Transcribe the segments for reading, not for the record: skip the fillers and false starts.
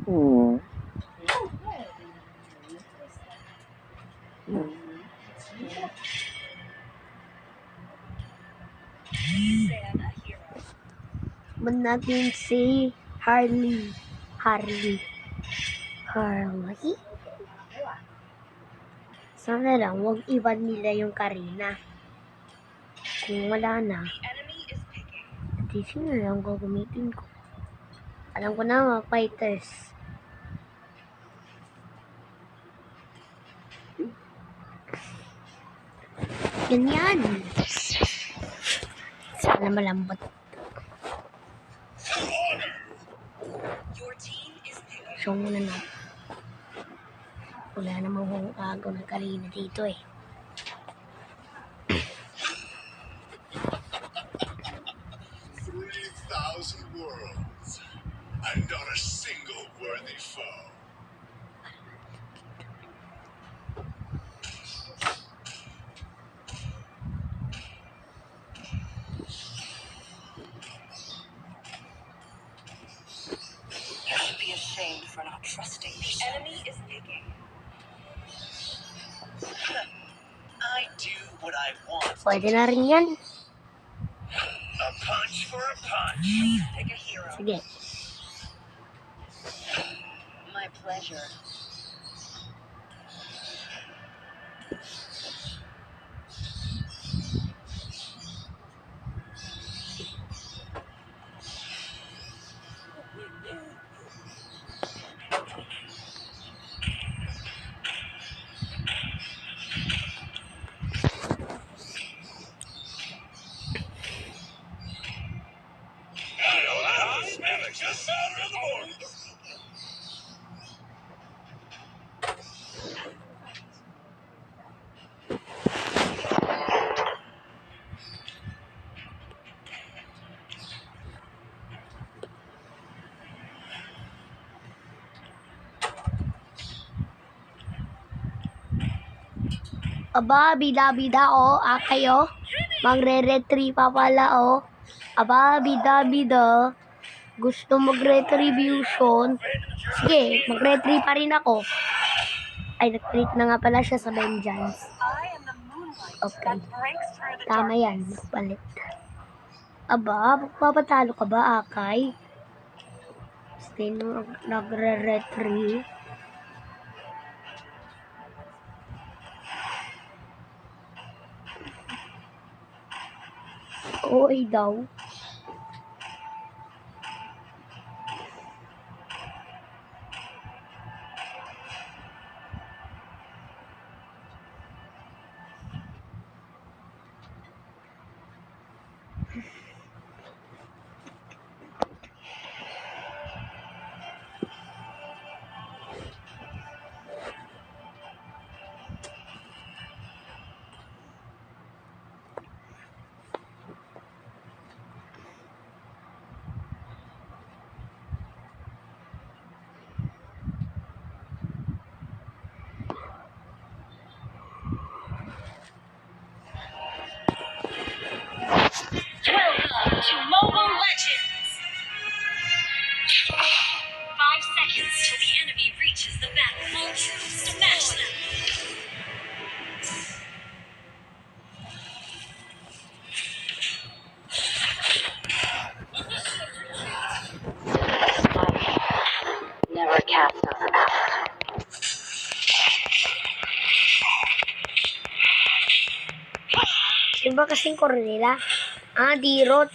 Hmm. Ba't natin si Harley? Sana lang, wag iwan nila yung Karina. Kung wala na, hindi sino lang gagamitin ko. Alam ko na mga fighters. Ganyan. Sana malambot. Show muna na. Wala namang agaw ng Karina dito eh. 3,000 worlds, and not a single worthy foe. You should be ashamed for not trusting me. The enemy is picking. I do what I want. Pwede na rin yan. A punch for a punch. Pick a hero. Sige. My pleasure. Just out of the morning. Aba, bida-bida oh. Kayo. Magre-retrieve pa pala oh. Aba, bida-bida. Gusto mag-retribution. Sige, mag-retrieve pa rin ako. Ay, nag-treat na nga pala siya sa vengeance. Okay. Tama yan. Palit. Aba, magpapatalo ka ba, Akay? Sino nagre-retrieve? Oy daw. Welcome to Mobile Legends! 5 seconds till the enemy reaches the battlefield. Smash them! Never cast us out. Sino ba kasing Cornelia? Dirot.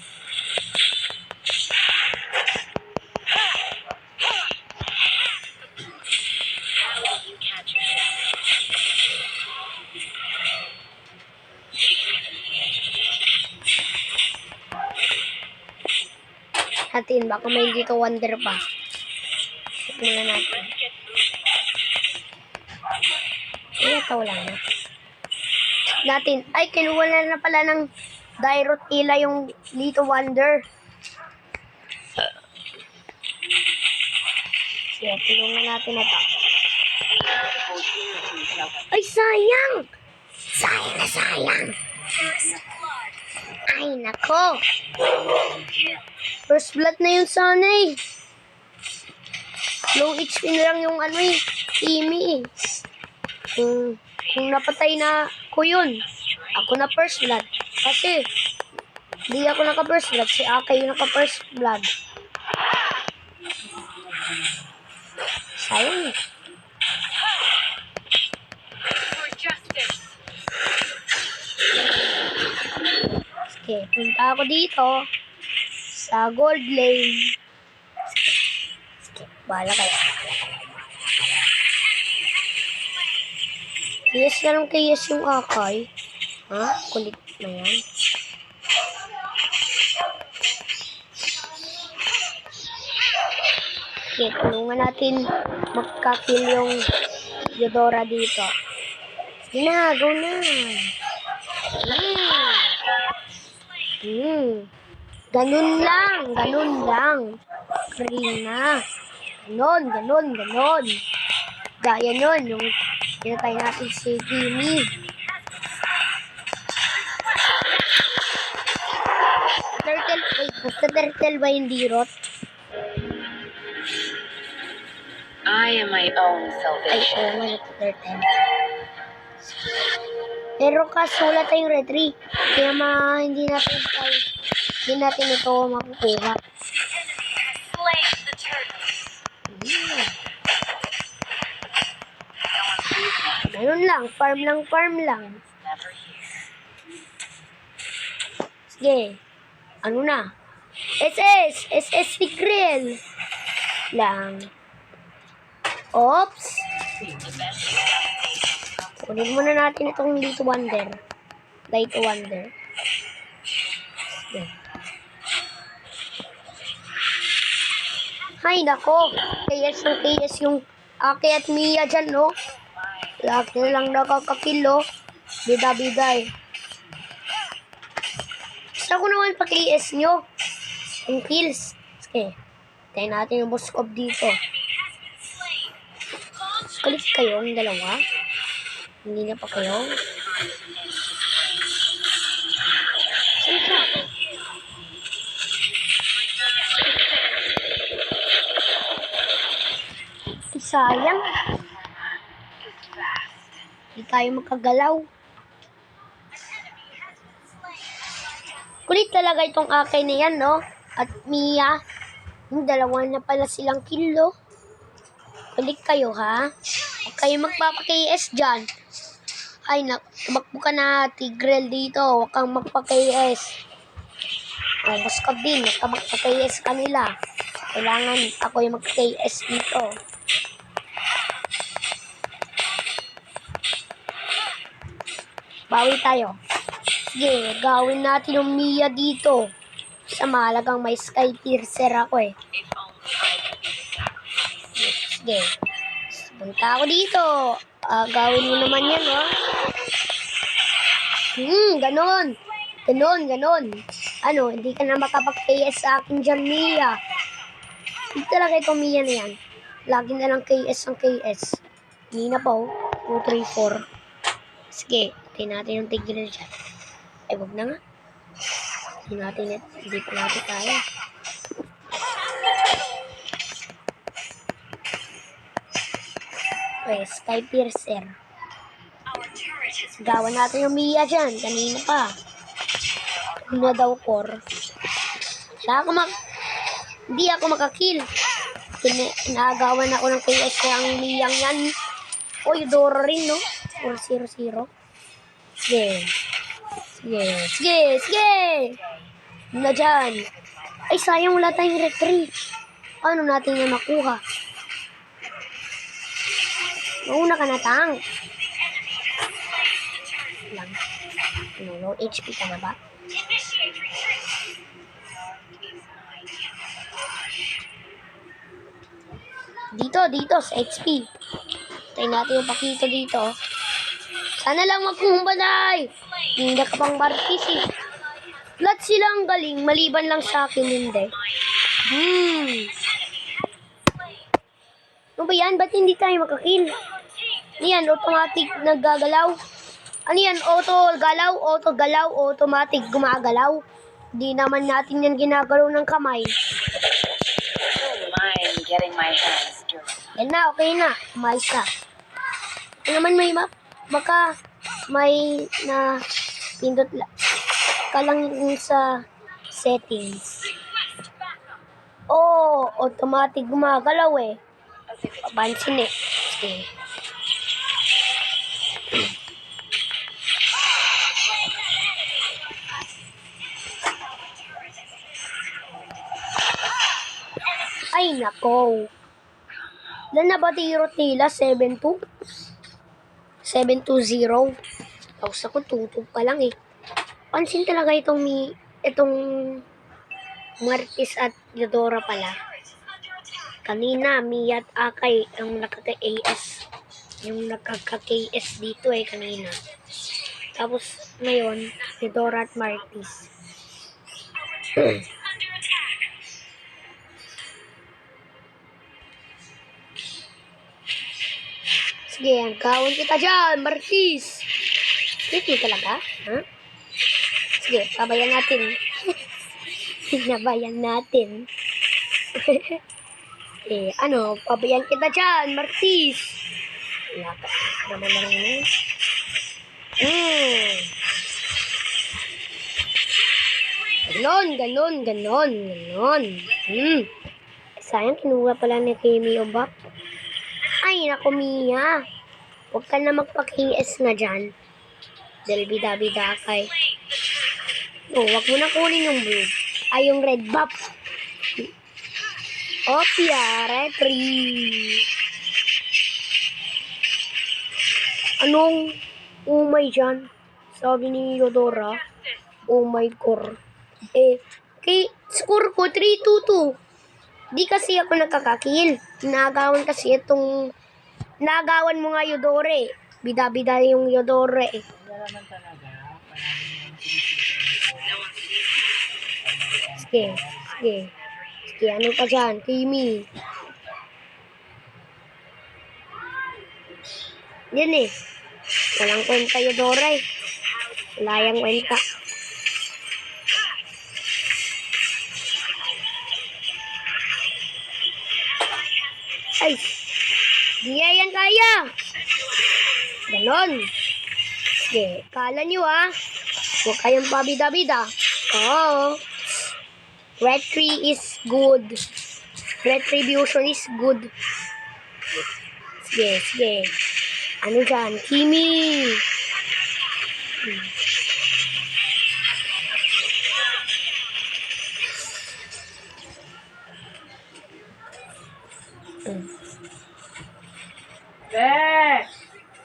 Natin, baka may dito wonder pa. Check muna natin. Ay, ito wala na. Natin, ay, kinuha na pala ng Dairot Ila yung dito wonder. Sige, tulungan natin ito. Ay, sayang! Sayang na sayang! Ay, nako! First blood na yung sana eh. Low HP na lang yung Amy eh. Kung napatay na ko yun, ako na first blood. Kasi, di ako naka-first blood. Si Akay yung naka-first blood. Sayang eh. Sige, punta ako dito sa gold lane. Sige, bahala kayo. Yes na lang kay yes yung Akay. Ha? Kulit na yan. Okay, tulungan natin magka-kill yung Eudora dito. Sige na, go na. Ganun lang. Karina. Ganon. Gaya nun, yung pinatay natin si Kimi. Basta turtle ba yung dirot? I am my own Ay, salvation. oo nga, turtle. Pero kasulat tayong retry. Kaya hindi natin ito makukuha. Ganun lang, farm lang. Sige. Ano na? SS Tigreal lang. Oops. Kunin muna natin itong Light Wonder. Sige. Ay, nako. KS yung Aki at Mia dyan, no? Lagi na lang nakakakill, no? Bida-bida eh. Gusto ko naman pa-KS nyo. Yung kills. Sige. Tayo natin yung boss cop dito. Kalit kayo, yung dalawa. Hindi na pa kayo. Sayang. Hindi tayo makagalaw. Kulit talaga itong Akay na yan, no? At Mia. Yung dalawa na pala silang kilo. Kulit kayo, ha? Huwag kayo magpapa-KS dyan. Ay, tumakbo ka na, Tigreal dito. Huwag kang magpa-KS. O, Boskab din. Huwag kang magpa-KS kanila. Kailangan ako yung mag-KS dito. Bawi tayo. Sige, gawin natin yung Mia dito. Sa mahalagang may Sky Piercer ako eh. Sige. Punta ako dito. Gawin mo naman yan, oh. Ganon. Ano, hindi ka na makapag-KS sa akin dyan, Mia. Hindi talaga itong Mia na yan. Lagi na lang KS ang KS. Hindi na po. 2, 3, 4. Sige, tayo natin yung Tigreal dyan. Ay, wag na nga. Hindi pa natin kaya. Okay, Sky Piercer. Gawan natin yung Mia dyan. Kanina pa. Una daw core. Hindi ako makakill. Inaagawan ako ng KS kaya ang Mia yan. O, Eudora rin, no? 4-0-0. Sige. Na dyan. Ay, sayang wala tayong retry. Paano natin na makuha? Mauna ka na, tank. Lang. Low HP ka na ba? Dito, sa HP. Tayo natin yung pakito dito. Sana lang magkumbanay. Hindi ka pang martis eh. Lahat silang galing, maliban lang sa akin hindi. Ano ba yan? Ba't hindi tayo makakill? Ano yan? Automatic naggagalaw? Ano yan? Auto galaw, automatic gumagalaw. Hindi naman natin yan ginagalaw ng kamay. Don't mind getting my hands dirty. Yan na, okay na. Umayos ka. Ano naman may baka may na pindot ka lang sa settings. Oh, automatic gumagalaw eh. Papansin eh. Okay. Ay, nako. Ilan na ba tiro nila? 7-2? 7-2-0. Tapos ako, 2-2 pa lang eh. Pansin talaga itong Martis at Eudora pala. Kanina, Mia at Akay ang nakaka-AS. Yung nakaka-KS dito eh, kanina. Tapos, ngayon, Eudora at Martis. Sige, gawin kita dyan, Martis. Sige talaga, ha? Sige, pabayan natin. Pinabayan natin. Pabayan kita dyan, Martis. Wala ka naman lang yun. Ganon. Sayang, kinuha pala ni Kimi o Bap. Ay, naku, Mia. Huwag ka na magpa-KS na dyan. Dahil bida-bida kay. Huwag mo na kunin yung blue. Ay, yung red buff. Opia, retry. Anong umay dyan? Sabi ni Eudora. Oh my God. Score ko, 3-2-2. Di kasi ako nakakakil. Nagawan kasi nagawan mo nga Eudora. Bida-bida yung Eudora eh. Sige, ano pa dyan? Kimi. Yan eh. Walang kwenta Eudora eh. Wala yung kwenta. Ay, di yan kaya. Ganon. Sige, kala nyo ah. Huwag kayong pabida-bida. Oo. Retry is good. Retribution is good. Sige. Ano dyan? Kimi.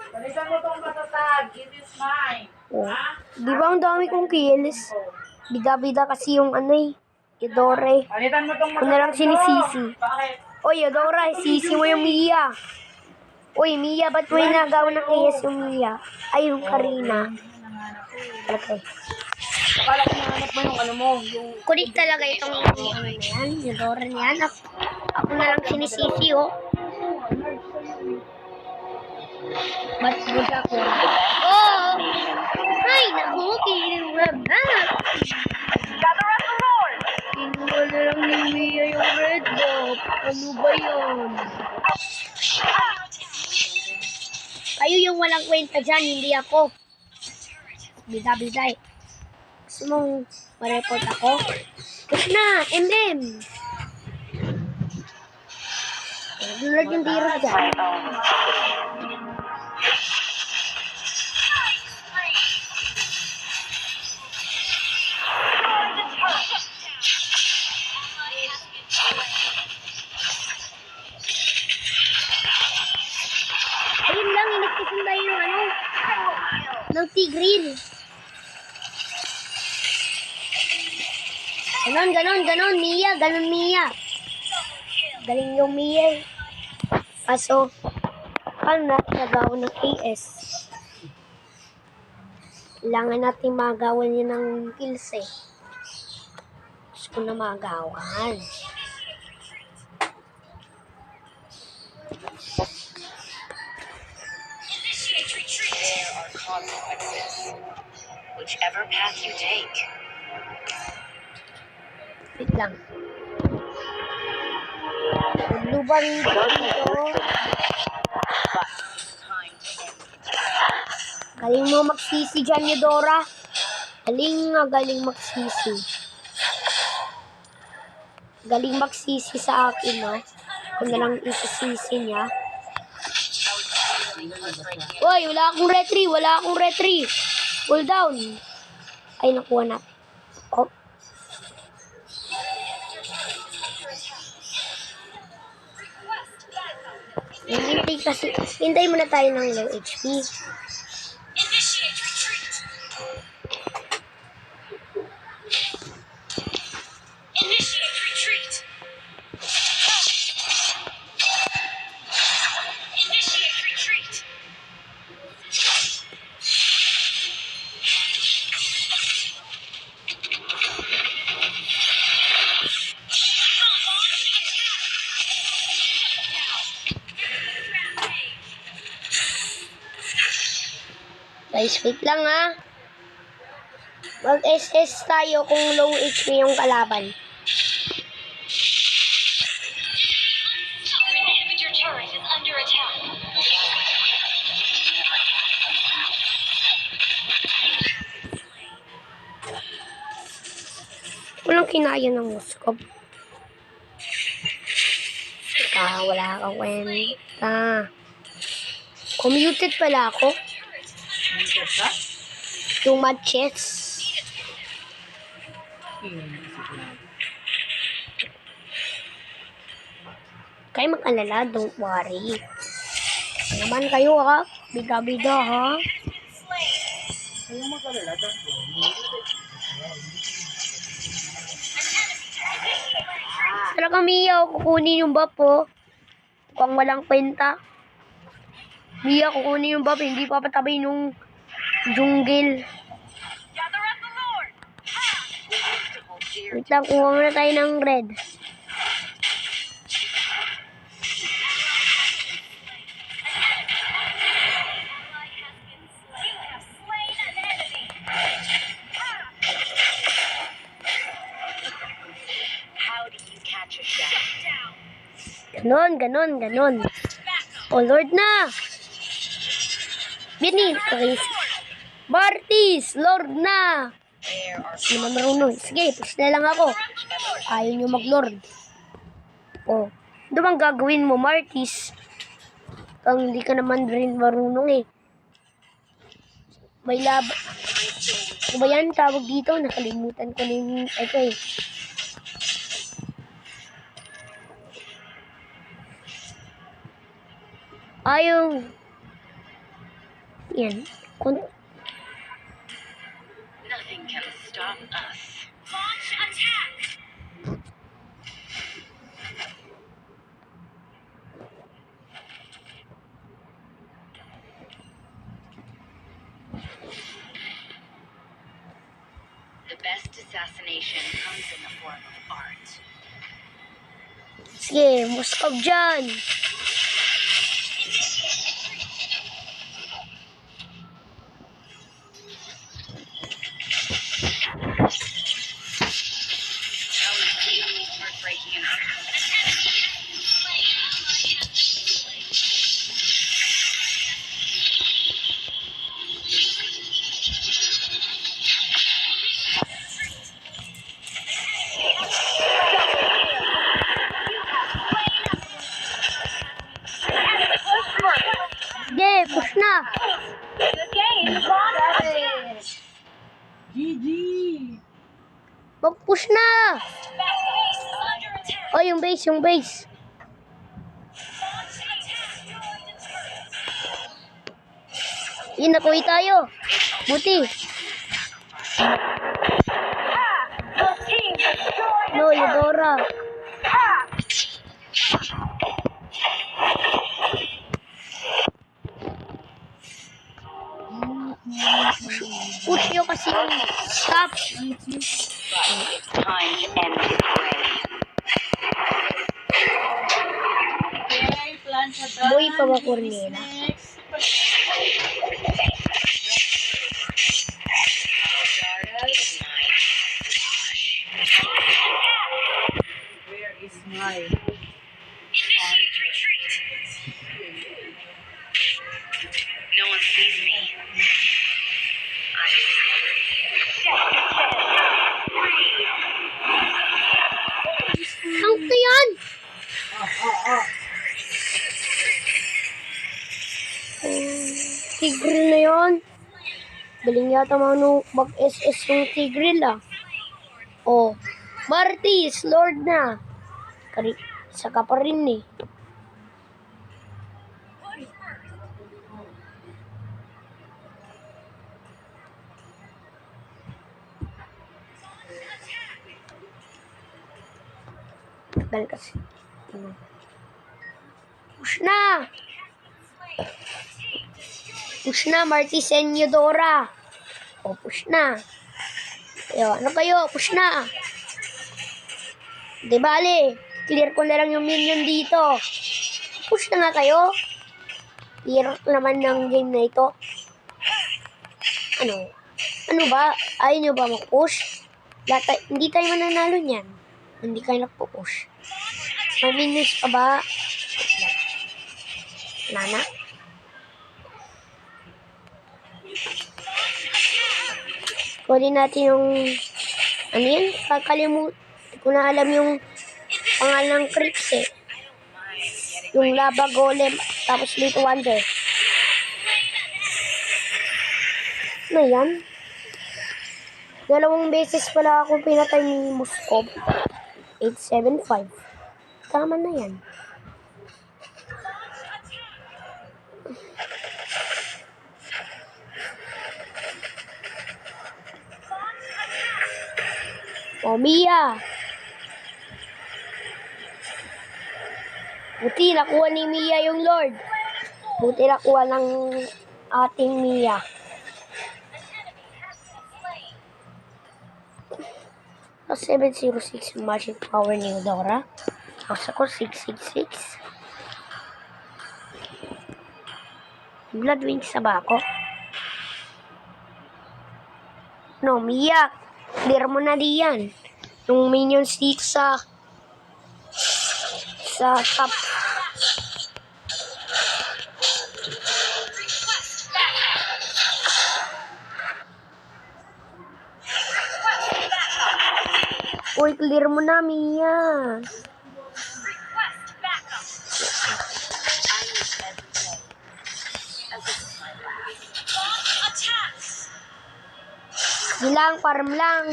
Balikan mo itong matatag. It is mine. Di ba ang dami kong kills? Bida-bida kasi yung Eudora. Balikan mo itong Kung na lang sinisisi. Bakit? Oy, Eudora, sisi mo yung Mia. Oy, Mia, ba't may nagawa ng KS yung Mia? Ay, yung Karina. Okay. Akala ko nahanap mo yung ano mo. Yung Kulit talaga itong Eudora niyan. Ako na lang sinisisi, oh. Ba't mo siya ako? Oh! Ay, naku, kinuha na. Kinuha na lang ni Mia yung red buff. Ano ba yun? Kayo yung walang kwenta dyan, hindi ako. Bida-bida eh. Gusto mong ma-report ako? Gusto na, MM! Nagulad yung tiro dyan. Ayun lang, inagpusin tayo yung ng Tigreal. Ganon, Mia. Galing yung Mia eh. Kaso, paano natin nagawa ng KS? Kailangan natin magawan yun ng kills eh. Gusto ko na magawan. There are consequences. Whichever path you take. Wait lang. Lubang dito. Galing mo magsisi dyan, Eudora. Galing magsisi. Galing magsisi sa akin, no? Kung na lang isisisi niya. Uy, wala akong retry. Pull down. Ay, nakuha na. Oh. Hintay muna tayo ng low HP. Guys, wait lang ha. Mag-SS tayo kung low HP yung kalaban. Walang kinaya ng Moskov. Wala kang kwenta. Commuted pala ako. 2 matches. Kayo mag-alala, don't worry. Naman kayo ha. Bida-bida ha. Kayo mag-alala, don't worry. Talaga Mia, kukunin yung buff po. Mukhang walang kwenta. Mia, kukunin yung buff. Hindi papatabi nung jungle. Wait lang, kuha muna tayo ng red. Ganon. Oh, Lord na! Bini, Chris. Bartis, Lord na! Hindi naman marunong. Sige, push na lang ako. Ayaw nyo mag-Lord. Oh, ano bang gagawin mo, Martis? Kung hindi ka naman rin marunong eh. May lab. Ano ba yan? Tawag dito. Nakalimutan ko na yung ito eh. Ayaw. Yan. Nothing can stop us. Launch attack! The best assassination comes in the form of art. Sige, Moskov dyan. Sige, push na. GG! Mag-push na. Oh, yung base. Yun, nakuha tayo. Buti. No, Eudora. Push nyo kasi yung stop. It's time to end this reign. Okay, plancha done. Boy pa ba, Cornela? Next. Where is my... Initiate retreat. No one sees me. I'm Tank na yan! Tigreal na yan. Galing yata mag-SS yung Tigreal ah. Oh, Martis, Lord na. Saka pa rin eh. Tagal kasi. Push na! Push na, Martis and Eudora. Oh, push na. Ayo, ano kayo? Push na. Di bale, clear ko na lang yung minion dito. Push na nga kayo. Clear naman ng game na ito. Ano ba? Ayaw nyo ba mag-push? Hindi tayo mananalo niyan. Hindi kayo nagpo-push. May minions pa ba? Nana? Kunin natin yung... Ano yan? Kakalimutan. Hindi ko na alam yung pangalan ng creeps eh. Yung lava golem. Tapos Little Wonder. Ano yan? 2 beses pala ako pinatay ni Moskov. 875. Tama na yan. Oh, Mia! Buti nakuha ni Mia yung Lord. Buti nakuha ng ating Mia. So, 706 yung magic power ni Eudora. Tapos ako, 666. Blood wings na ba ako? No, Mia. Clear mo na diyan. Yung minions dito sa top. Uy, clear mo na, Mia. Bilang, farm lang.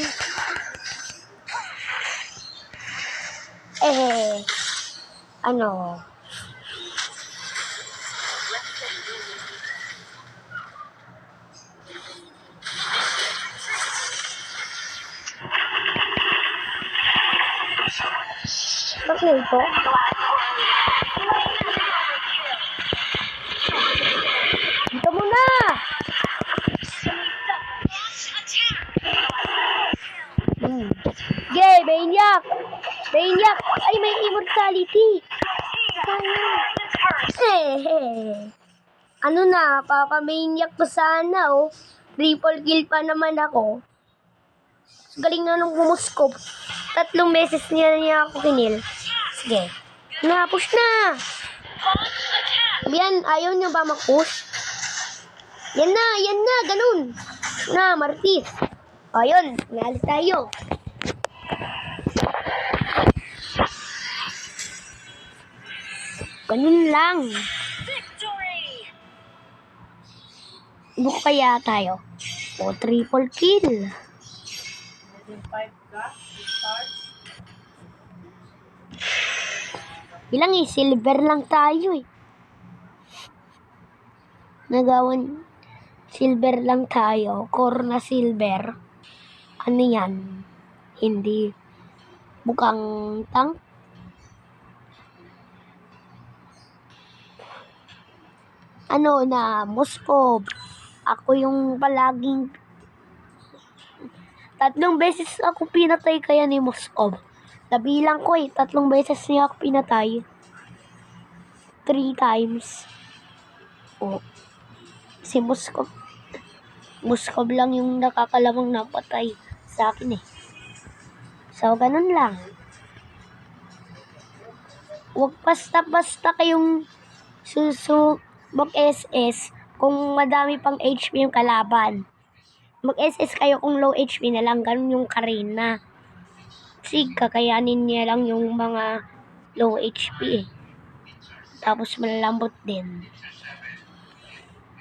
Ano? Ba't na ito? Dito muna! Yay, Maniac! Maniac! Ay, may immortality! Ano na, Papa-Maniac pa sana, oh. Triple kill pa naman ako. Galing na nung Moskov. 3 beses niya ako kinil. Sige. Na, push na! Yan, ayaw nyo ba mag-push? Yan na, ganun. Na, Martis. Ayun, nalit tayo. Ganun lang. Buko kaya tayo. O, triple kill. Bilang silver lang tayo eh. Nagawan silver lang tayo. Core na silver. Ano yan? Hindi. Bukang tank. Ano na, Moskov. Ako yung palaging 3 beses ako pinatay kaya ni Moskov. Nabilang ko eh, 3 beses niya ako pinatay. 3 times. Oh. Si Moskov lang yung nakakalamang napatay sa akin eh. So, ganun lang. Huwag basta-basta kayong mag-SS kung madami pang HP yung kalaban. Mag-SS kayo kung low HP na lang, ganun yung Karina. Kasi kakayanin niya lang yung mga low HP eh. Tapos malalambot din.